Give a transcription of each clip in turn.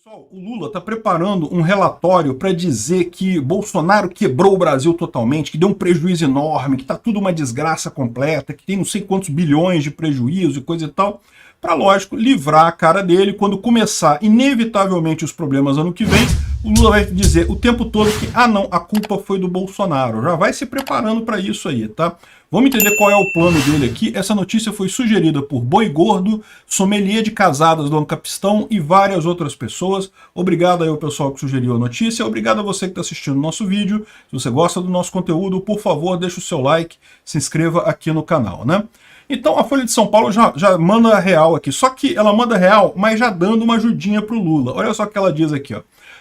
Pessoal, o Lula está preparando um relatório para dizer que Bolsonaro quebrou o Brasil totalmente, que deu um prejuízo enorme, que está tudo uma desgraça completa, que tem não sei quantos bilhões de prejuízo e coisa e tal, para, lógico, livrar a cara dele quando começar, inevitavelmente, os problemas ano que vem. O Lula vai dizer o tempo todo que, não, a culpa foi do Bolsonaro. Já vai se preparando para isso aí, tá? Vamos entender qual é o plano dele aqui. Essa notícia foi sugerida por Boi Gordo, sommelier de casadas do Ancapistão e várias outras pessoas. Obrigado aí ao pessoal que sugeriu a notícia. Obrigado a você que está assistindo o nosso vídeo. Se você gosta do nosso conteúdo, por favor, deixa o seu like, se inscreva aqui no canal, né? Então a Folha de São Paulo já manda real aqui. Só que ela manda real, mas já dando uma ajudinha para o Lula. Olha só o que ela diz aqui, ó.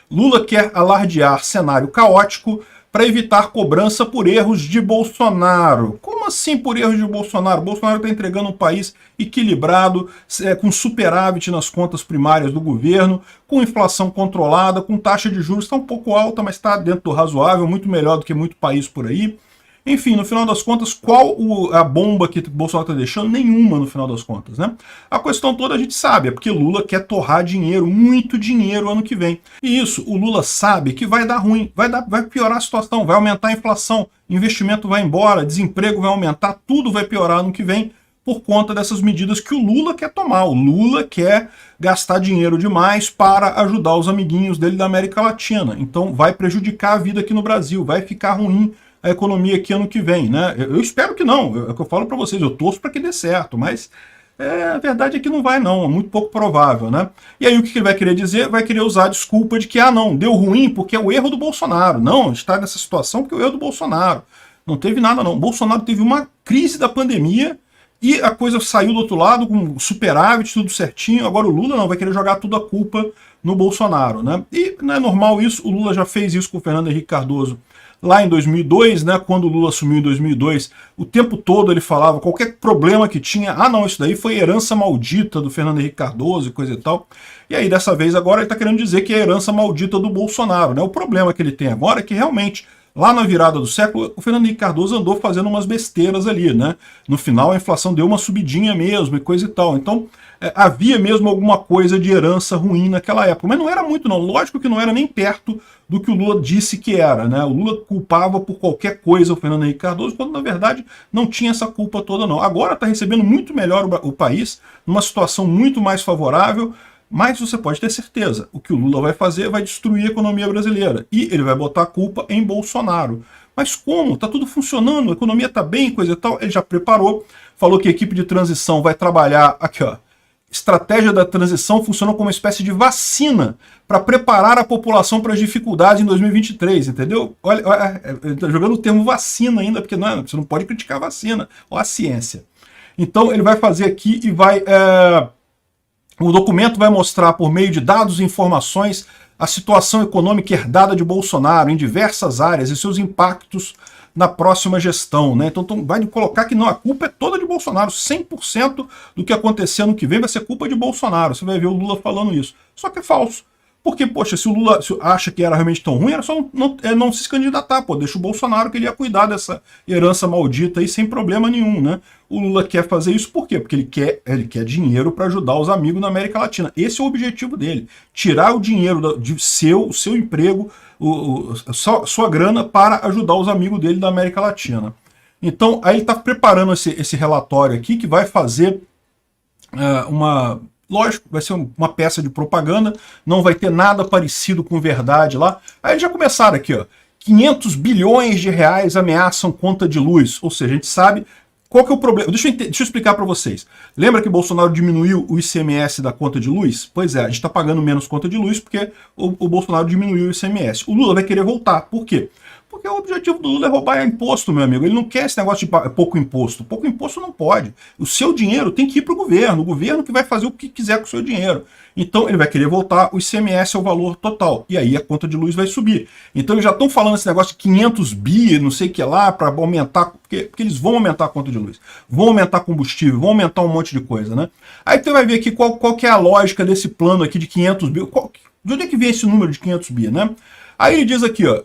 Lula quer alardear cenário caótico para evitar cobrança por erros de Bolsonaro. Como assim por erros de Bolsonaro? Bolsonaro está entregando um país equilibrado, com superávit nas contas primárias do governo, com inflação controlada, com taxa de juros está um pouco alta, mas está dentro do razoável, muito melhor do que muito país por aí. Enfim, no final das contas, qual a bomba que o Bolsonaro está deixando? Nenhuma, no final das contas, né? A questão toda a gente sabe, é porque Lula quer torrar dinheiro, muito dinheiro ano que vem. E isso, o Lula sabe que vai dar ruim, vai piorar a situação, vai aumentar a inflação, investimento vai embora, desemprego vai aumentar, tudo vai piorar ano que vem por conta dessas medidas que o Lula quer tomar. O Lula quer gastar dinheiro demais para ajudar os amiguinhos dele da América Latina. Então vai prejudicar a vida aqui no Brasil, vai ficar ruim a economia aqui ano que vem, né? Eu espero que não, é o que eu falo para vocês, eu torço para que dê certo, mas a verdade é que não vai não, é muito pouco provável, né? E aí o que ele vai querer dizer? Vai querer usar a desculpa de que, não, deu ruim porque é o erro do Bolsonaro. Não, a gente está nessa situação porque é o erro do Bolsonaro. Não teve nada não, o Bolsonaro teve uma crise da pandemia e a coisa saiu do outro lado com superávit, tudo certinho, agora o Lula não, vai querer jogar tudo a culpa no Bolsonaro, né? E não é normal isso, o Lula já fez isso com o Fernando Henrique Cardoso lá em 2002, né, quando o Lula assumiu em 2002, o tempo todo ele falava, qualquer problema que tinha, não, isso daí foi herança maldita do Fernando Henrique Cardoso e coisa e tal. E aí, dessa vez, agora ele está querendo dizer que é a herança maldita do Bolsonaro, né? O problema que ele tem agora é que, realmente, lá na virada do século, o Fernando Henrique Cardoso andou fazendo umas besteiras ali, né? No final, a inflação deu uma subidinha mesmo e coisa e tal. Então, havia mesmo alguma coisa de herança ruim naquela época. Mas não era muito, não. Lógico que não era nem perto do que o Lula disse que era, né? O Lula culpava por qualquer coisa o Fernando Henrique Cardoso, quando, na verdade, não tinha essa culpa toda, não. Agora está recebendo muito melhor o país, numa situação muito mais favorável, mas você pode ter certeza, o que o Lula vai fazer vai destruir a economia brasileira. E ele vai botar a culpa em Bolsonaro. Mas como? Está tudo funcionando, a economia está bem, coisa e tal. Ele já preparou, falou que a equipe de transição vai trabalhar, aqui ó, estratégia da transição funciona como uma espécie de vacina para preparar a população para as dificuldades em 2023, entendeu? Olha, tá jogando o termo vacina ainda, porque você não pode criticar a vacina, ou a ciência. Então ele vai fazer aqui e vai... o documento vai mostrar, por meio de dados e informações, a situação econômica herdada de Bolsonaro em diversas áreas e seus impactos na próxima gestão, né? Então vai colocar que não, a culpa é toda de Bolsonaro, 100% do que acontecer ano que vem vai ser culpa de Bolsonaro. Você vai ver o Lula falando isso. Só que é falso. Porque, poxa, se o Lula acha que era realmente tão ruim, era só não se candidatar, pô, deixa o Bolsonaro que ele ia cuidar dessa herança maldita aí sem problema nenhum, né? O Lula quer fazer isso por quê? Porque ele quer dinheiro para ajudar os amigos na América Latina. Esse é o objetivo dele, tirar o dinheiro de o seu emprego, sua grana para ajudar os amigos dele da América Latina. Então, aí ele está preparando esse relatório aqui que vai fazer lógico, vai ser uma peça de propaganda, não vai ter nada parecido com verdade lá. Aí eles já começaram aqui, ó, 500 bilhões de reais ameaçam conta de luz. Ou seja, a gente sabe qual que é o problema. Deixa eu explicar para vocês. Lembra que Bolsonaro diminuiu o ICMS da conta de luz? Pois é, a gente está pagando menos conta de luz porque o Bolsonaro diminuiu o ICMS. O Lula vai querer voltar. Por quê? Porque o objetivo do Lula é roubar imposto, meu amigo. Ele não quer esse negócio de pouco imposto. Pouco imposto não pode. O seu dinheiro tem que ir para o governo que vai fazer o que quiser com o seu dinheiro. Então ele vai querer voltar o ICMS ao valor total. E aí a conta de luz vai subir. Então eles já estão falando esse negócio de 500 bi, não sei o que lá, para aumentar, porque eles vão aumentar a conta de luz. Vão aumentar combustível, vão aumentar um monte de coisa, né? Aí você vai ver aqui qual que é a lógica desse plano aqui de 500 bi. De onde é que vem esse número de 500 bi, né? Aí ele diz aqui, ó,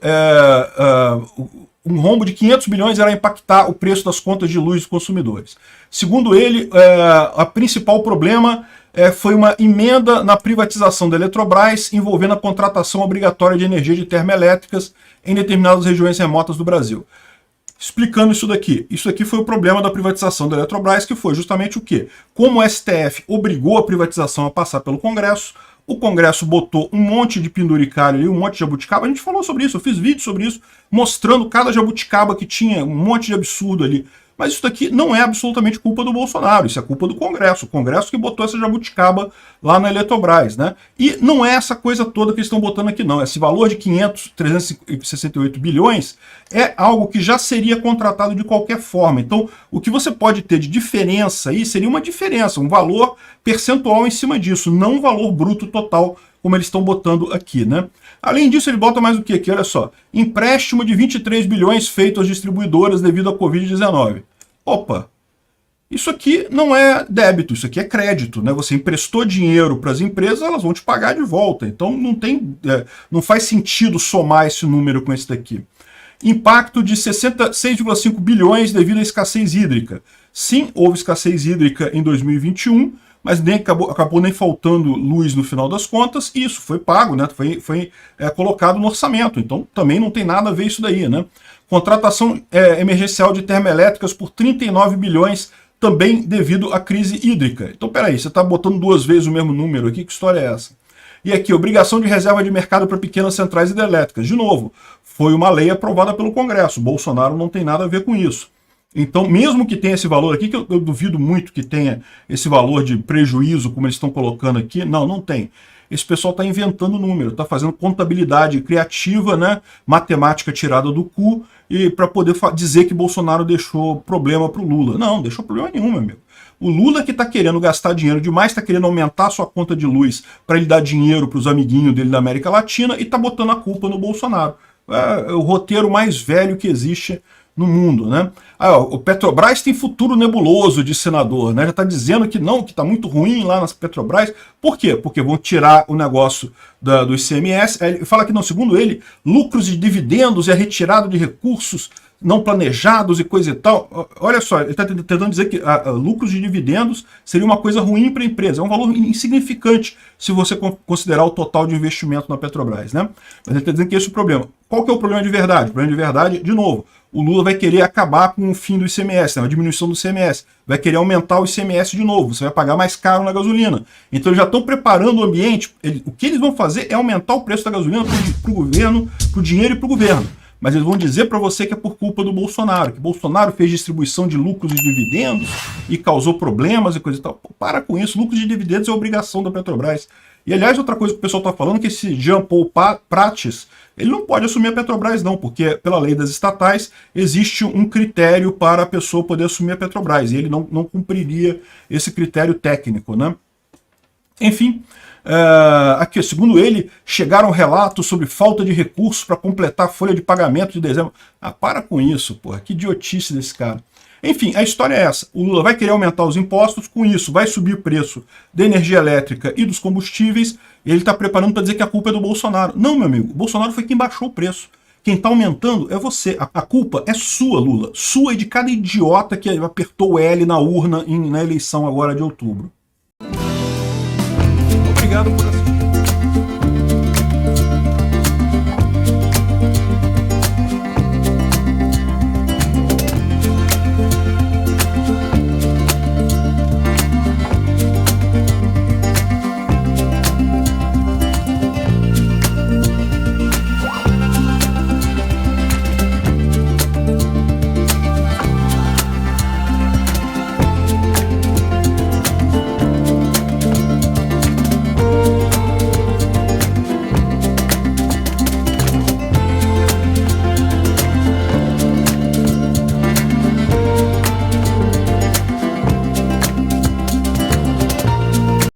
um rombo de 500 bilhões irá impactar o preço das contas de luz dos consumidores. Segundo ele, o principal problema foi uma emenda na privatização da Eletrobras envolvendo a contratação obrigatória de energia de termoelétricas em determinadas regiões remotas do Brasil. Explicando isso aqui foi o problema da privatização da Eletrobras, que foi justamente o quê? Como o STF obrigou a privatização a passar pelo Congresso, o Congresso botou um monte de penduricalho ali, um monte de jabuticaba, a gente falou sobre isso, eu fiz vídeo sobre isso, mostrando cada jabuticaba que tinha, um monte de absurdo ali. Mas isso daqui não é absolutamente culpa do Bolsonaro, isso é culpa do Congresso. O Congresso que botou essa jabuticaba lá na Eletrobras, né? E não é essa coisa toda que eles estão botando aqui, não. Esse valor de 368 bilhões é algo que já seria contratado de qualquer forma. Então, o que você pode ter de diferença aí seria uma diferença, um valor percentual em cima disso, não um valor bruto total, como eles estão botando aqui, né? Além disso, ele bota mais o que aqui? Olha só, empréstimo de 23 bilhões feito às distribuidoras devido à Covid-19. Opa, isso aqui não é débito, isso aqui é crédito, né? Você emprestou dinheiro para as empresas, elas vão te pagar de volta. Então não faz sentido somar esse número com esse daqui. Impacto de 6,5 bilhões devido à escassez hídrica. Sim, houve escassez hídrica em 2021, mas acabou nem faltando luz no final das contas, e isso foi pago, né? Foi colocado no orçamento, então também não tem nada a ver isso daí, né? Contratação emergencial de termoelétricas por 39 bilhões, também devido à crise hídrica. Então peraí, você está botando duas vezes o mesmo número aqui, que história é essa? E aqui, obrigação de reserva de mercado para pequenas centrais hidrelétricas. De novo, foi uma lei aprovada pelo Congresso, Bolsonaro não tem nada a ver com isso. Então, mesmo que tenha esse valor aqui, que eu duvido muito que tenha esse valor de prejuízo, como eles estão colocando aqui, não tem. Esse pessoal está inventando número, está fazendo contabilidade criativa, né, matemática tirada do cu, e para poder dizer que Bolsonaro deixou problema para o Lula. Não deixou problema nenhum, meu amigo. O Lula que está querendo gastar dinheiro demais, está querendo aumentar a sua conta de luz para ele dar dinheiro para os amiguinhos dele da América Latina e está botando a culpa no Bolsonaro. É o roteiro mais velho que existe no mundo, né? O Petrobras tem futuro nebuloso de senador, né? Já está dizendo que não, que está muito ruim lá nas Petrobras. Por quê? Porque vão tirar o negócio do ICMS. Ele fala que não, segundo ele, lucros de dividendos e a retirada de recursos não planejados e coisa e tal. Olha só, ele está tentando dizer que lucros de dividendos seria uma coisa ruim para a empresa. É um valor insignificante se você considerar o total de investimento na Petrobras, né? Mas ele está dizendo que esse é o problema. Qual que é o problema de verdade? O problema de verdade, de novo, o Lula vai querer acabar com o fim do ICMS, né, a diminuição do ICMS. Vai querer aumentar o ICMS de novo, você vai pagar mais caro na gasolina. Então eles já estão preparando o ambiente, o que eles vão fazer é aumentar o preço da gasolina para o governo, para o dinheiro e para o governo. Mas eles vão dizer para você que é por culpa do Bolsonaro, que Bolsonaro fez distribuição de lucros e dividendos e causou problemas e coisa e tal. Pô, para com isso, lucros de dividendos é obrigação da Petrobras. E aliás, outra coisa que o pessoal está falando é que esse Jean Paul Prates, ele não pode assumir a Petrobras não, porque pela lei das estatais existe um critério para a pessoa poder assumir a Petrobras, e ele não cumpriria esse critério técnico, né? Enfim, aqui, segundo ele, chegaram relatos sobre falta de recursos para completar a folha de pagamento de dezembro. Para com isso, porra, que idiotice desse cara. Enfim, a história é essa. O Lula vai querer aumentar os impostos, com isso vai subir o preço da energia elétrica e dos combustíveis, e ele está preparando para dizer que a culpa é do Bolsonaro. Não, meu amigo, o Bolsonaro foi quem baixou o preço. Quem está aumentando é você. A culpa é sua, Lula. Sua e de cada idiota que apertou o L na urna na eleição agora de outubro. Obrigado por assistir.